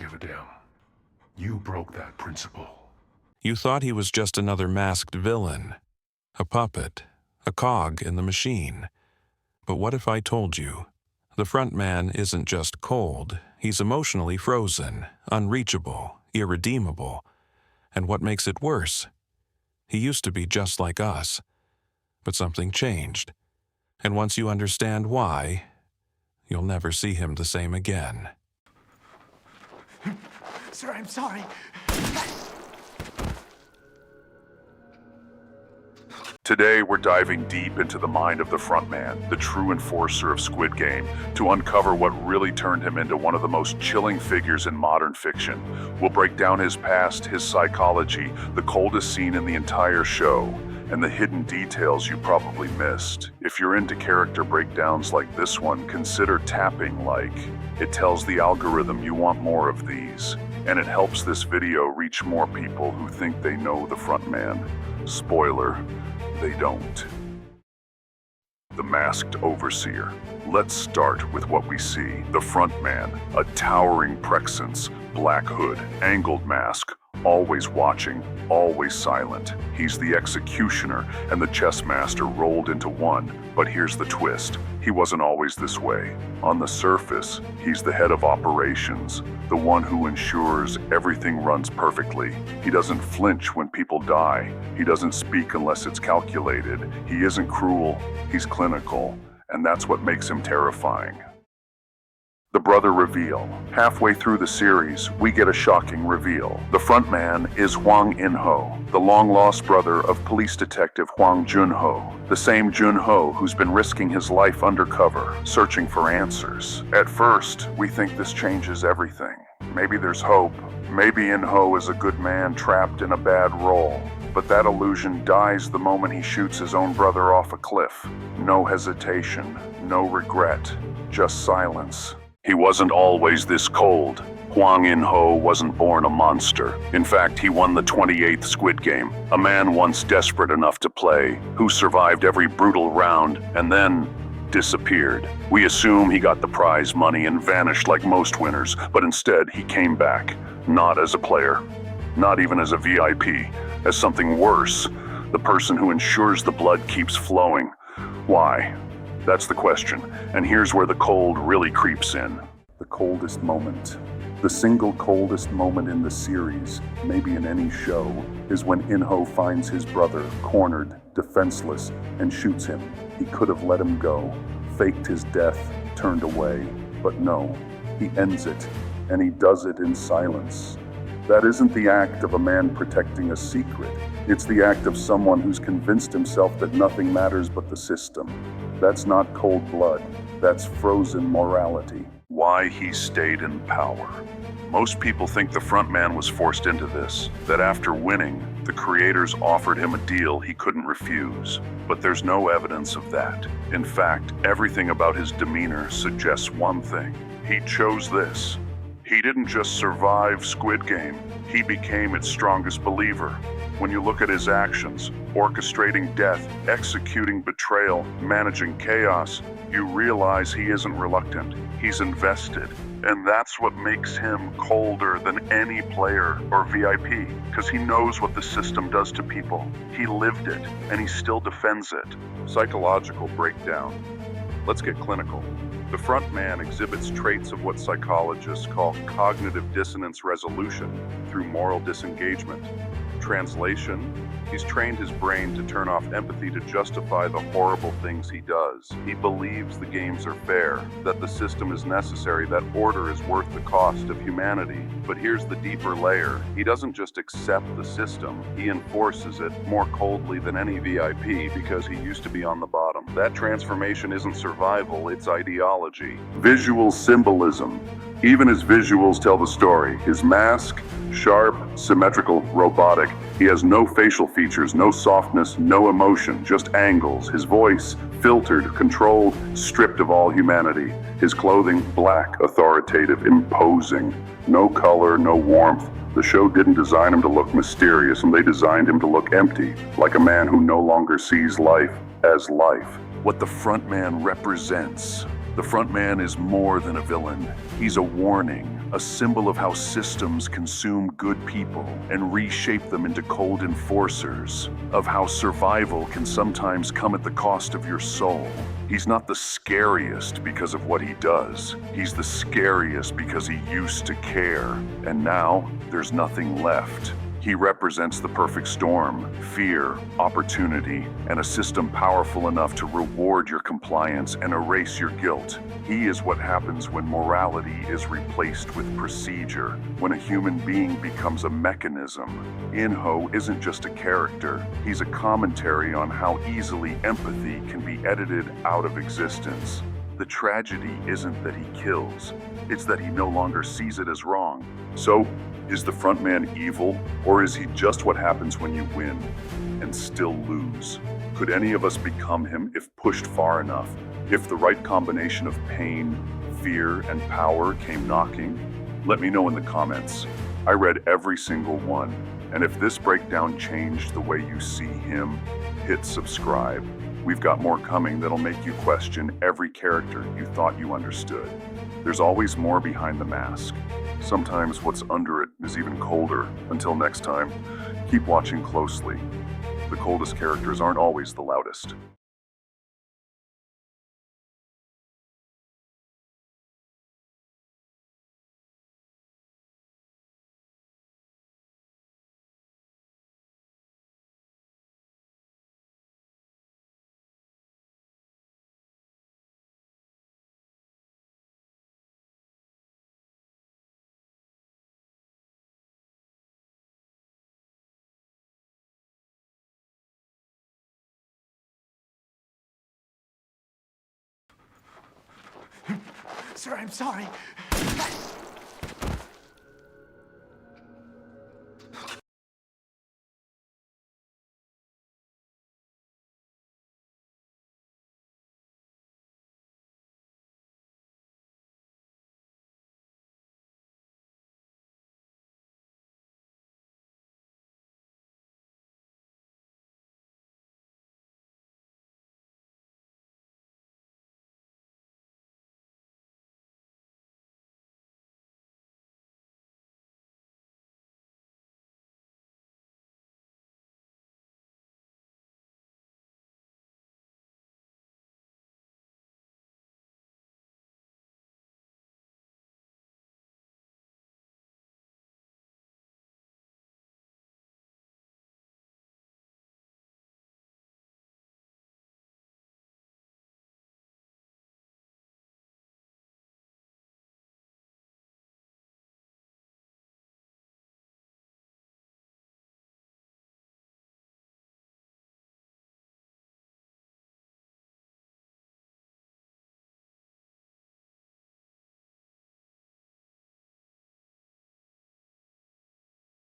give a damn. You broke that principle. You thought he was just another masked villain, a puppet, a cog in the machine. But what if I told you? The front man isn't just cold, he's emotionally frozen, unreachable, irredeemable. And what makes it worse? He used to be just like us. But something changed. And once you understand why, you'll never see him the same again. Sir, I'm sorry. Today, we're diving deep into the mind of the frontman, the true enforcer of Squid Game, to uncover what really turned him into one of the most chilling figures in modern fiction. We'll break down his past, his psychology, the coldest scene in the entire show, and the hidden details you probably missed. If you're into character breakdowns like this one, consider tapping like. It tells the algorithm you want more of these, and it helps this video reach more people who think they know the frontman. Spoiler, they don't. The Masked Overseer. Let's start with what we see. The frontman, a towering presence, black hood, angled mask, always watching, always silent. He's the executioner and the chess master rolled into one. But here's the twist. He wasn't always this way. On the surface, he's the head of operations, the one who ensures everything runs perfectly. He doesn't flinch when people die. He doesn't speak unless it's calculated. He isn't cruel, he's clinical, and that's what makes him terrifying. The brother reveal. Halfway through the series, we get a shocking reveal. The frontman is Hwang In-ho, the long-lost brother of police detective Hwang Jun-ho, the same Jun-ho who's been risking his life undercover, searching for answers. At first, we think this changes everything. Maybe there's hope. Maybe In-ho is a good man trapped in a bad role. But that illusion dies the moment he shoots his own brother off a cliff. No hesitation, no regret, just silence. He wasn't always this cold. Hwang In-ho wasn't born a monster. In fact, he won the 28th Squid Game, a man once desperate enough to play, who survived every brutal round and then disappeared. We assume he got the prize money and vanished like most winners, but instead he came back, not as a player, not even as a VIP, as something worse, the person who ensures the blood keeps flowing. Why? That's the question, and here's where the cold really creeps in. The coldest moment. The single coldest moment in the series, maybe in any show, is when In-ho finds his brother cornered, defenseless, and shoots him. He could have let him go, faked his death, turned away, but no, he ends it, and he does it in silence. That isn't the act of a man protecting a secret. It's the act of someone who's convinced himself that nothing matters but the system. That's not cold blood. That's frozen morality. Why he stayed in power. Most people think the frontman was forced into this, that after winning, the creators offered him a deal he couldn't refuse. But there's no evidence of that. In fact, everything about his demeanor suggests one thing. He chose this. He didn't just survive Squid Game, he became its strongest believer. When you look at his actions, orchestrating death, executing betrayal, managing chaos, you realize he isn't reluctant, he's invested. And that's what makes him colder than any player or VIP, because he knows what the system does to people. He lived it, and he still defends it. Psychological breakdown. Let's get clinical. The frontman exhibits traits of what psychologists call cognitive dissonance resolution through moral disengagement. Translation, he's trained his brain to turn off empathy to justify the horrible things he does. He believes the games are fair, that the system is necessary, that order is worth the cost of humanity. But here's the deeper layer. He doesn't just accept the system, he enforces it more coldly than any VIP because he used to be on the bottom. That transformation isn't survival, it's ideology. Visual symbolism. Even his visuals tell the story. His mask, sharp, symmetrical, robotic. He has no facial features, no softness, no emotion, just angles. His voice, filtered, controlled, stripped of all humanity. His clothing, black, authoritative, imposing. No color, no warmth. The show didn't design him to look mysterious, and they designed him to look empty, like a man who no longer sees life as life. What the frontman represents. The frontman is more than a villain. He's a warning, a symbol of how systems consume good people and reshape them into cold enforcers, of how survival can sometimes come at the cost of your soul. He's not the scariest because of what he does. He's the scariest because he used to care, and now there's nothing left. He represents the perfect storm: fear, opportunity, and a system powerful enough to reward your compliance and erase your guilt. He is what happens when morality is replaced with procedure, when a human being becomes a mechanism. In-ho isn't just a character, he's a commentary on how easily empathy can be edited out of existence. The tragedy isn't that he kills, it's that he no longer sees it as wrong. So, is the frontman evil, or is he just what happens when you win and still lose? Could any of us become him if pushed far enough? If the right combination of pain, fear, and power came knocking? Let me know in the comments. I read every single one, and if this breakdown changed the way you see him, hit subscribe. We've got more coming that'll make you question every character you thought you understood. There's always more behind the mask. Sometimes what's under it is even colder. Until next time, keep watching closely. The coldest characters aren't always the loudest. Sir, I'm sorry.